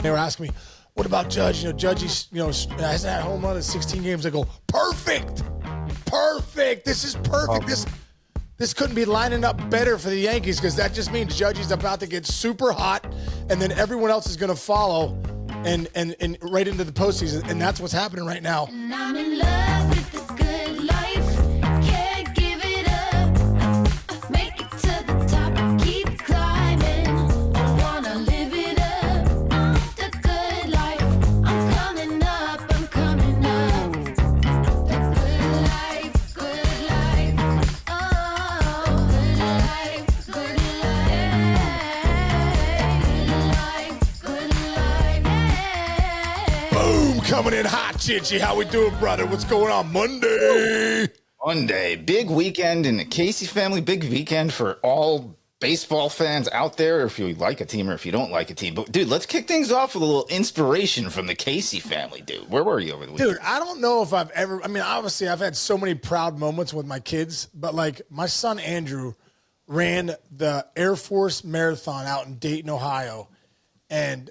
They were asking me, what about Judge? Judge, hasn't had home run in 16 games. I go, perfect. This is perfect. This couldn't be lining up better for the Yankees because that just means Judge is about to get super hot, and then everyone else is going to follow and right into the postseason, and that's what's happening right now. And I'm in love with the good life. Can't give it up. Make it to the top. Keep climbing. I wanna live it up. The good life. I'm coming up. I'm coming up. The good life. Good life. Oh, good life. Good life. Boom, coming in hot, Cincy. How we doing, brother? What's going on Monday? Monday, big weekend in the Casey family, big weekend for all baseball fans out there, if you like a team or if you don't like a team. But, dude, let's kick things off with a little inspiration from the Casey family, dude. Where were you over the weekend? Dude, I don't know if I've ever, obviously I've had so many proud moments with my kids, but like my son Andrew ran the Air Force Marathon out in Dayton, Ohio. And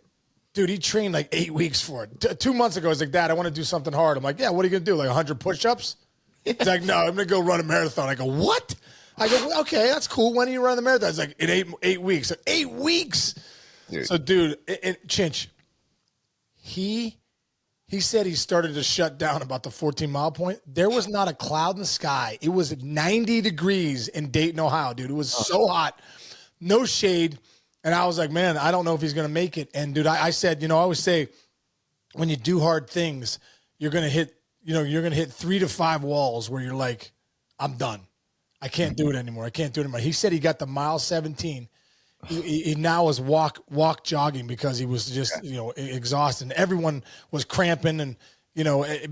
dude, he trained like 8 weeks for it. 2 months ago, I was like, Dad, I want to do something hard. I'm like, yeah, what are you going to do? Like 100 push-ups? He's like, no, I'm going to go run a marathon. I go, what? I go, okay, that's cool. When do you run the marathon? He's like, in eight weeks. 8 weeks. Dude. So, dude, Chinch, he said he started to shut down about the 14-mile point. There was not a cloud in the sky. It was 90 degrees in Dayton, Ohio, dude. It was so hot. No shade. And I was like, man, I don't know if he's going to make it. And, dude, I said, I always say when you do hard things, you're going to hit 3 to 5 walls where you're like, I'm done. I can't do it anymore. He said he got the mile 17. He now is walk jogging because he was just, exhausted. And everyone was cramping and,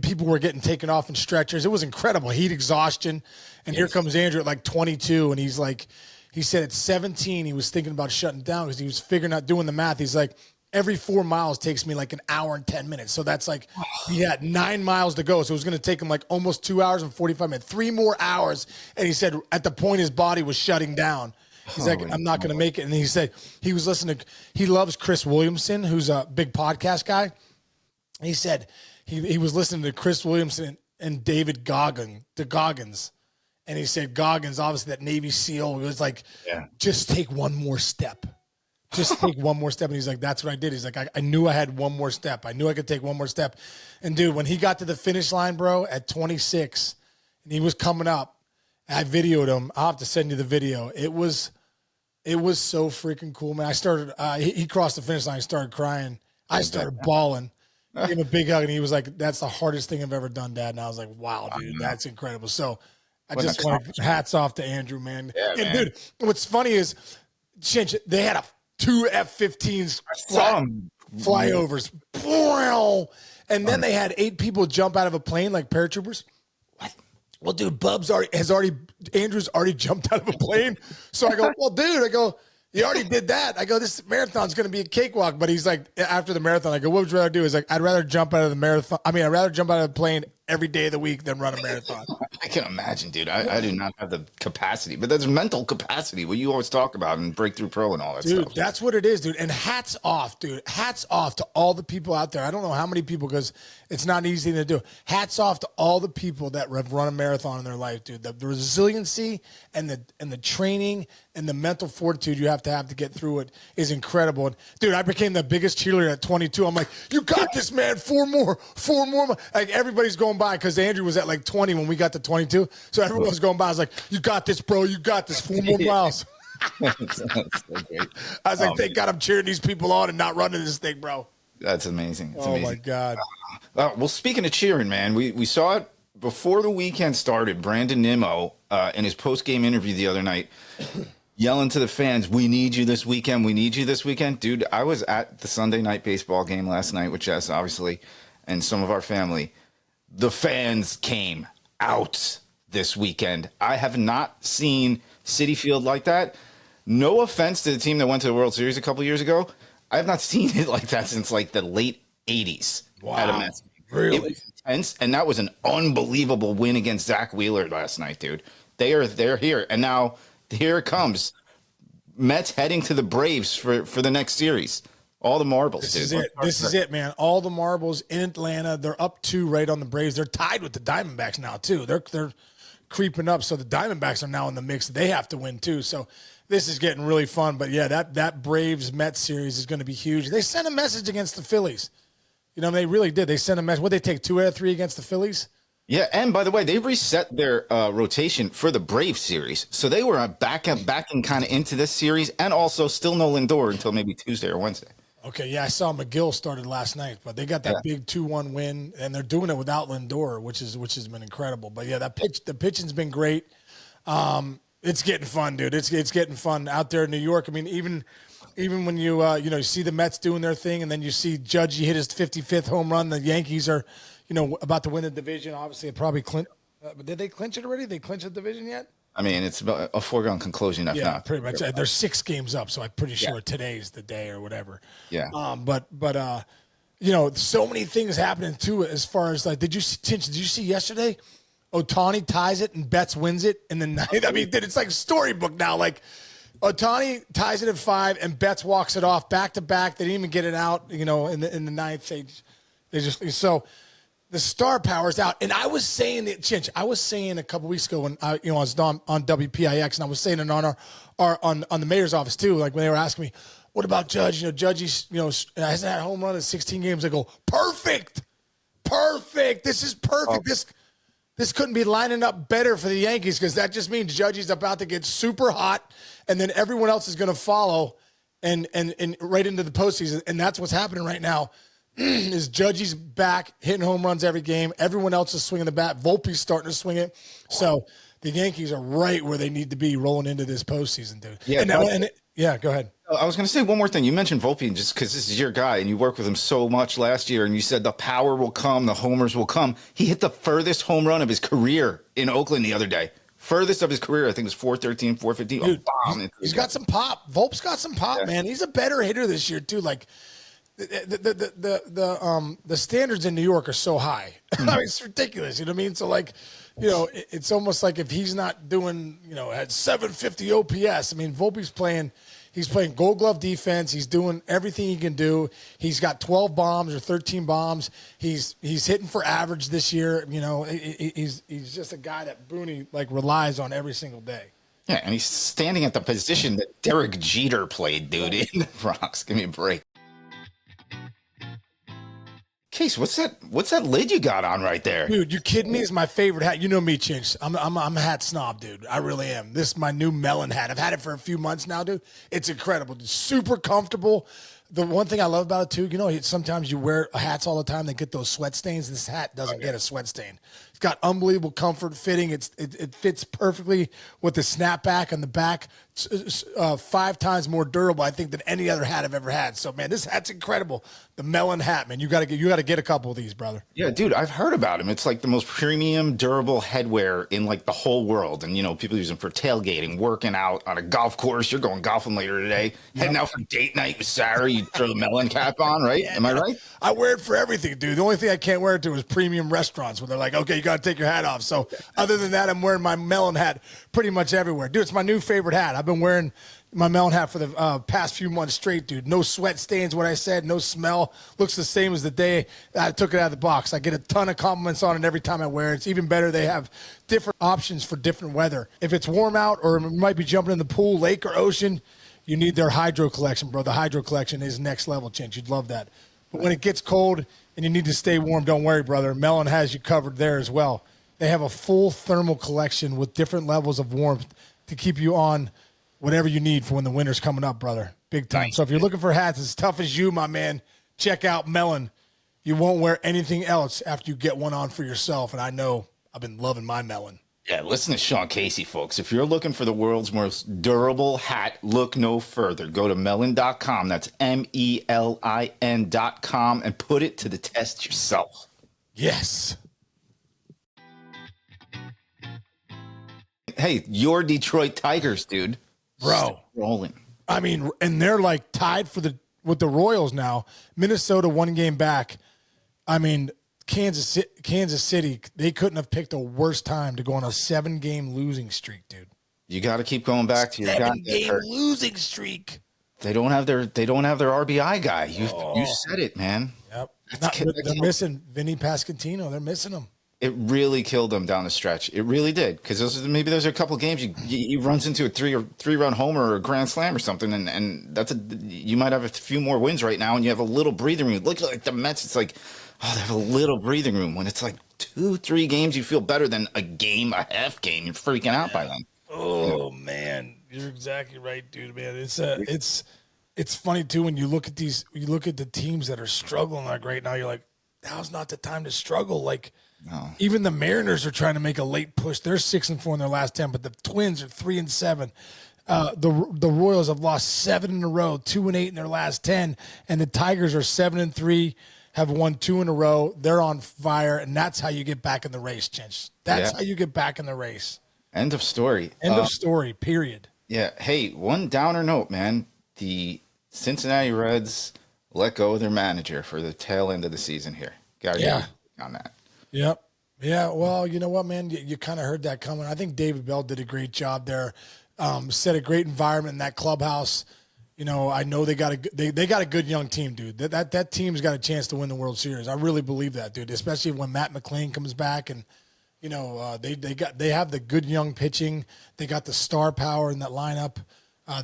people were getting taken off in stretchers. It was incredible. Heat exhaustion. And Here comes Andrew at like 22. And he's like, he said at 17, he was thinking about shutting down because he was figuring out doing the math. He's like, every 4 miles takes me like an hour and 10 minutes. So that's like, he had 9 miles to go. So it was going to take him like almost 2 hours and 45 minutes, 3 more hours. And he said at the point his body was shutting down. He's like, I'm not going to make it. And he said he was listening he loves Chris Williamson, who's a big podcast guy. He said he was listening to Chris Williamson and David Goggins. And he said Goggins, obviously that Navy SEAL, was like, just take one more step. Just take one more step. And he's like, that's what I did. He's like, I knew I had one more step. I knew I could take one more step. And, dude, when he got to the finish line, bro, at 26, and he was coming up, I videoed him. I'll have to send you the video. It was so freaking cool, man. I started he crossed the finish line and started crying. I started bawling. Gave him a big hug, and he was like, that's the hardest thing I've ever done, Dad. And I was like, wow, dude, that's incredible. So I just want to hats off to Andrew, man. Yeah, and, man. dude, what's funny is, Chinch, they had 2 F-15s flyovers. And then they had 8 people jump out of a plane like paratroopers. What? Well, dude, Andrew's already jumped out of a plane. So I go, well, dude, you already did that. I go, this marathon's going to be a cakewalk. But he's like, after the marathon, I go, what would you rather do? He's like, I'd rather jump out of the plane every day of the week than run a marathon. I can imagine, dude. I do not have the capacity, but that's mental capacity, what you always talk about in Breakthrough Pro and all that stuff. Dude, that's what it is, dude. And hats off, dude. Hats off to all the people out there. I don't know how many people, because it's not an easy thing to do. Hats off to all the people that have run a marathon in their life, dude. The resiliency and the training and the mental fortitude you have to get through it is incredible. And, dude, I became the biggest cheerleader at 22. I'm like, you got this, man. 4 more. Like, everybody's going by because Andrew was at like 20 when we got to 22. So everyone was going by. I was like, you got this, bro. You got this. 4 more miles. That's so great. I was like, thank God I'm cheering these people on and not running this thing, bro. That's amazing. It's amazing. amazing. My God. Well, speaking of cheering, man, we saw it before the weekend started. Brandon Nimmo, in his post-game interview the other night, yelling to the fans, we need you this weekend. We need you this weekend. Dude, I was at the Sunday night baseball game last night with Jess, obviously, and some of our family. The fans came out this weekend. I have not seen Citi Field like that. No offense to the team that went to the World Series a couple years ago. I have not seen it like that since like the late 80s. Wow. At a Mets game. Really? It was intense, and that was an unbelievable win against Zach Wheeler last night, dude. They're here, and now here it comes. Mets heading to the Braves for the next series. All the marbles, This dude. is it. This is it, man. All the marbles in Atlanta. They're up 2 right on the Braves. They're tied with the Diamondbacks now too. They're creeping up. So the Diamondbacks are now in the mix. They have to win too. So this is getting really fun. But yeah, that Braves Mets series is going to be huge. They sent a message against the Phillies. You know, they really did. They sent a message. What they take 2 out of 3 against the Phillies? Yeah, and by the way, they reset their rotation for the Brave series, so they were back and kind of into this series, and also still no Lindor until maybe Tuesday or Wednesday. Okay, yeah, I saw McGill started last night, but they got that big 2-1 win, and they're doing it without Lindor, which has been incredible. But yeah, the pitching's been great. It's getting fun, dude. It's getting fun out there in New York. I mean, even when you you see the Mets doing their thing, and then you see Judge hit his 55th home run. The Yankees are, about to win the division. Obviously, it probably clinched. Did they clinch it already? They clinched the division yet? I mean, it's about a foregone conclusion, if not. Pretty much. There's 6 games up, so I'm pretty sure today's the day or whatever. Yeah. But so many things happening too. As far as like, did you see yesterday? Ohtani ties it and Betts wins it in the ninth. I mean, dude, it's like storybook now. Like, Ohtani ties it at 5 and Betts walks it off back to back. They didn't even get it out. In the ninth, they just so. The star power's out, and I was saying it, Chinch. I was saying a couple weeks ago when I was on WPIX, and I was saying it on on the mayor's office too. Like when they were asking me, "What about Judge? Judge, hasn't had a home run in 16 games." I go, "Perfect. This is perfect. This couldn't be lining up better for the Yankees because that just means Judge is about to get super hot, and then everyone else is going to follow, and right into the postseason, and that's what's happening right now." Is Judge's back hitting home runs every game. Everyone else is swinging the bat. Volpe's starting to swing it. So the Yankees are right where they need to be rolling into this postseason, dude. Yeah, go ahead. I was going to say one more thing. You mentioned Volpe just because this is your guy and you worked with him so much last year, and you said the power will come, the homers will come. He hit the furthest home run of his career in Oakland the other day. Furthest of his career, I think, was 413, 415. Dude, he's got some pop. Volpe's got some pop, man. He's a better hitter this year, too. Like, the standards in New York are so high. I mean, it's ridiculous. You know what I mean? So like, it's almost like if he's not doing, at 750 OPS, I mean, Volpe's he's playing Gold Glove defense. He's doing everything he can do. He's got 12 bombs or 13 bombs. He's hitting for average this year. He's just a guy that Booney relies on every single day. Yeah, and he's standing at the position that Derek Jeter played, dude, in the Bronx. Give me a break. Case, what's that lid you got on right there? Dude, you kidding me? It's my favorite hat. You know me, Chinch. I'm a hat snob, dude. I really am. This is my new Melon hat. I've had it for a few months now, dude. It's incredible. It's super comfortable. The one thing I love about it, too, sometimes you wear hats all the time. They get those sweat stains. This hat doesn't get a sweat stain. It's got unbelievable comfort fitting. It fits perfectly with the snapback on the back. 5 times more durable, I think, than any other hat I've ever had. So, man, this hat's incredible. The Melon hat, man. You got to get a couple of these, brother. Yeah, dude, I've heard about him. It's like the most premium, durable headwear in the whole world. And people use them for tailgating, working out on a golf course. You're going golfing later today, heading out for date night with Sarah. You throw the Melon cap on, right? Yeah, Am I right? I wear it for everything, dude. The only thing I can't wear it to is premium restaurants where they're like, okay, you got to take your hat off. So other than that, I'm wearing my Melon hat pretty much everywhere. Dude, it's my new favorite hat. I've been wearing my Melon hat for the past few months straight, dude. No sweat stains, what I said, no smell. Looks the same as the day I took it out of the box. I get a ton of compliments on it every time I wear it. It's even better. They have different options for different weather. If it's warm out or you might be jumping in the pool, lake, or ocean, you need their Hydro Collection, bro. The Hydro Collection is next level, Chinch. You'd love that. But when it gets cold and you need to stay warm, don't worry, brother. Melon has you covered there as well. They have a full thermal collection with different levels of warmth to keep you on whatever you need for when the winter's coming up, brother. Big time. Nice. So if you're looking for hats as tough as you, my man, check out Melon. You won't wear anything else after you get one on for yourself. And I know I've been loving my Melon. Yeah, listen to Sean Casey, folks. If you're looking for the world's most durable hat, look no further. Go to melon.com. That's MELIN.com and put it to the test yourself. Yes. Hey, your Detroit Tigers, dude. Bro. Rolling. I mean, and they're tied with the Royals now. Minnesota 1 game back. I mean, Kansas City, they couldn't have picked a worse time to go on a 7-game losing streak, dude. You got to keep going back to your 7-game losing streak. they don't have their RBI guy. You said it, man. Yep. That's They're missing Vinny Pasquantino. They're missing him. It really killed them down the stretch. It really did, because maybe there's a couple of games you runs into a three-run homer or a grand slam or something, and you might have a few more wins right now, and you have a little breathing room. Look like the Mets. It's like, oh, they have a little breathing room. When it's like 2-3 games, you feel better than a half game. You're freaking out by then. Oh man, you're exactly right, dude. Man, it's funny too when you look at the teams that are struggling like right now. You're like, now's not the time to struggle. Like. No. Even the Mariners are trying to make a late push. They're 6-4 in their last 10, but the Twins are 3-7. The Royals have lost 7 in a row, 2-8 in their last 10, and the Tigers are 7-3, have won 2 in a row. They're on fire, and that's how you get back in the race, Chinch. That's how you get back in the race. End of story. End of story. Period. Yeah. Hey, one downer note, man. The Cincinnati Reds let go of their manager for the tail end of the season here. Got to get on that. Yep. Yeah. Well, you know what, man? You kind of heard that coming. I think David Bell did a great job there. Set a great environment in that clubhouse. You know, I know they got a good young team, dude. That team's got a chance to win the World Series. I really believe that, dude. Especially when Matt McClain comes back, and you know they have the good young pitching. They got the star power in that lineup.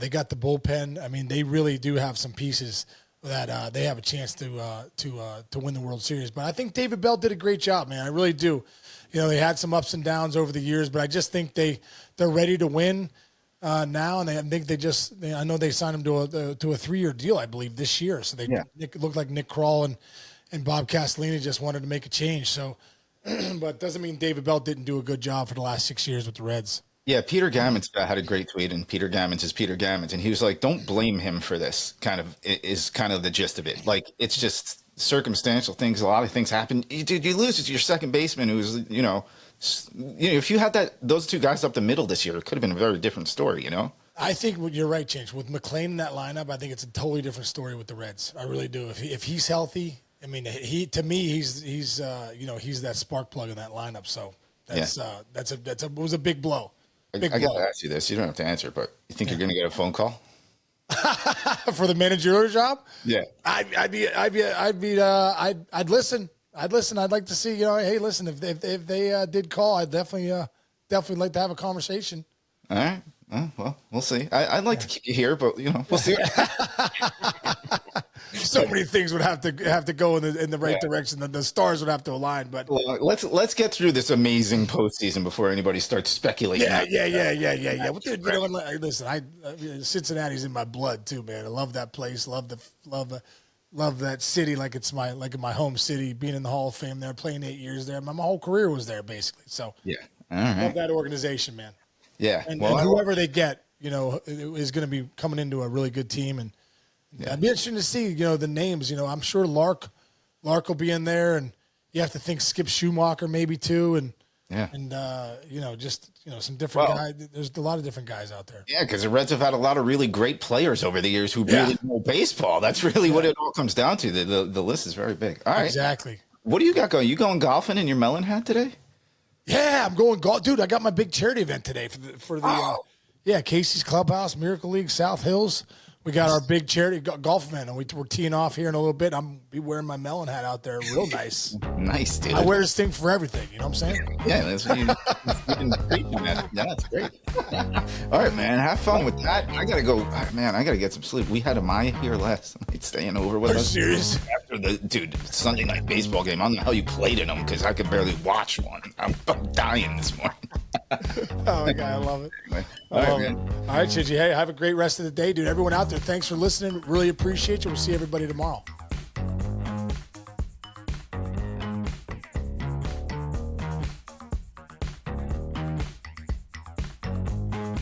They got the bullpen. I mean, they really do have some pieces that they have a chance to win the World Series. But I think David Bell did a great job, man. I really do. You know, they had some ups and downs over the years, but I just think they're ready to win now, and I think I know they signed him to a 3-year deal, I believe, this year. So it looked like Nick Kroll and Bob Castellini just wanted to make a change. So, but doesn't mean David Bell didn't do a good job for the last 6 years with the Reds. Yeah, Peter Gammons had a great tweet, and Peter Gammons is Peter Gammons, and he was like, "Don't blame him for this." Is kind of the gist of it. Like, it's just circumstantial things. A lot of things happen. You lose to your second baseman, who's if you had those two guys up the middle this year, it could have been a very different story. You know. I think you're right, James. With McClain in that lineup, I think it's a totally different story with the Reds. I really do. If he's healthy, I mean, he's that spark plug in that lineup. So it was a big blow. I got to ask you this. You don't have to answer, but you think you're going to get a phone call for the managerial job? Yeah, I'd listen. I'd like to see. Hey, listen. If they did call, I'd definitely like to have a conversation. All right. Well, we'll see. I'd like to keep you here, but we'll see. So many things would have to go in the right direction. The stars would have to align. But let's get through this amazing postseason before anybody starts speculating. Yeah. Well, dude, listen, Cincinnati's in my blood too, man. I love that place. Love that city like it's my home city. Being in the Hall of Fame there, playing 8 years there. My whole career was there basically. So yeah, all right. Love that organization, man. Yeah, and whoever they get, is going to be coming into a really good team, and it'd be interesting to see, the names. I'm sure Lark will be in there, and you have to think Skip Schumacher maybe too, and some different guys. There's a lot of different guys out there. Yeah, because the Reds have had a lot of really great players over the years who really know baseball. That's really what it all comes down to. The list is very big. All right, exactly. What do you got going? You going golfing in your Melon hat today? Yeah, I'm going golf, dude. I got my big charity event today for the Casey's Clubhouse, Miracle League, South Hills. We got our big charity golf event, and we're teeing off here in a little bit. I'm be wearing my Melon hat out there, real nice. Nice, dude. I wear this thing for everything. You know what I'm saying? Yeah, that's what you can treat me, man. Yeah, that's great. All right, man. Have fun with that. I gotta go, man. I gotta get some sleep. We had a Maya here last night, staying over with us. Are you serious? After the Sunday night baseball game, I don't know how you played in them because I could barely watch one. I'm dying this morning. Oh my God, I love it. Anyway, all right, man. All right, Chichi. Hey, have a great rest of the day, dude. Everyone out there, thanks for listening. Really appreciate you. We'll see everybody tomorrow.